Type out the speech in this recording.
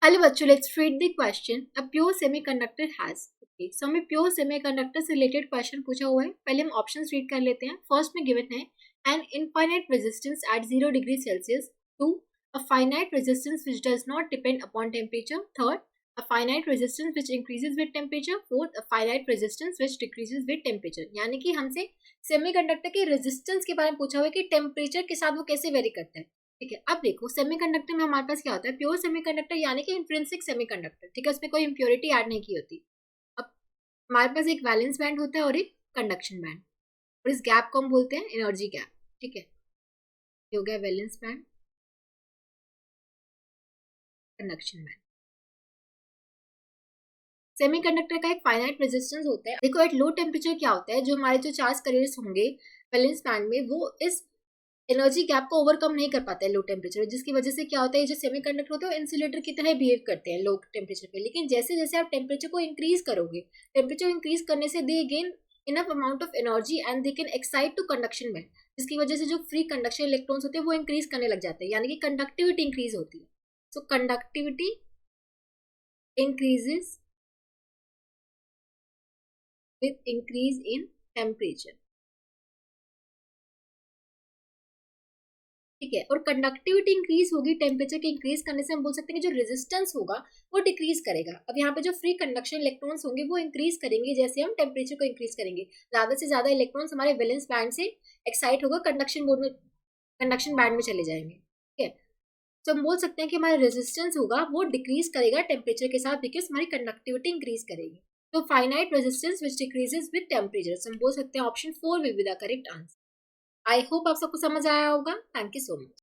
Hello बच्चों, let's read the question. A pure semiconductor has. Okay, so हमें pure semiconductor से related question पूछा हुआ है। पहले हम ऑप्शंस रीड कर लेते हैं। फर्स्ट में गिवन है an infinite resistance at 0 degree Celsius. Two, a finite resistance which does not depend upon temperature. Third, a finite resistance which increases with temperature. Fourth, a finite resistance which decreases with temperature. यानी कि हमसे semiconductor के resistance के बारे में पूछा हुआ है कि टेम्परेचर के साथ वो कैसे वेरी करता है। ठीक है, अब देखो सेमीकंडक्टर में हमारे पास क्या होता है, प्योर सेमीकंडक्टर यानी कि इंट्रिंसिक सेमीकंडक्टर। ठीक है, उसमें कोई इंप्योरिटी ऐड नहीं की होती। अब हमारे पास एक वैलेंस बैंड होता है और एक कंडक्शन बैंड, और इस गैप को हम बोलते हैं एनर्जी गैप। ठीक है, ये हो गया valence band, conduction band. Semiconductor का एक फाइनाइट रेजिस्टेंस होता है। देखो एट लो टेम्परेचर क्या होता है, जो हमारे जो चार्ज कैरियर्स होंगे वैलेंस बैंड में, वो इस एनर्जी गैप को ओवरकम नहीं कर पाते हैं लो टेम्परेचर, जिसकी वजह से क्या होता है, जो सेमीकंडक्टर होते हैं वो इंसुलेटर की तरह बिहेव करते हैं लो टेम्परेचर पे। लेकिन जैसे जैसे आप टेम्परेचर को इंक्रीज करोगे, टेम्परेचर इंक्रीज करने से they gain enough amount of energy and they can excite to conduction band, जिसकी वजह से जो फ्री कंडक्शन इलेक्ट्रॉन्स होते हैं वो इंक्रीज करने लग जाते हैं, यानी कि कंडक्टिविटी इंक्रीज होती है। So conductivity increases with increase in temperature. ठीक है, और कंडक्टिविटी इंक्रीज होगी टेम्परेचर के इंक्रीज करने से, हम बोल सकते हैं कि जो रेजिस्टेंस होगा वो डिक्रीज करेगा। अब यहाँ पे जो फ्री कंडक्शन इलेक्ट्रॉन्स होंगे वो इंक्रीज करेंगे जैसे हम टेम्परेचर को इंक्रीज करेंगे। ज्यादा से ज्यादा इलेक्ट्रॉन्स हमारे वैलेंस बैंड से एक्साइट होकर कंडक्शन मोड में, कंडक्शन बैंड में चले जाएंगे। ठीक है, तो हम बोल सकते हैं कि हमारा रेजिस्टेंस होगा वो डिक्रीज करेगा टेम्परेचर के साथ, बिकॉज हमारी कंडक्टिविटी इंक्रीज करेगी। तो finite resistance which decreases with temperature, हम बोल सकते हैं option 4 will be the correct answer. I hope आप सबको समझ आया होगा। Thank you so much.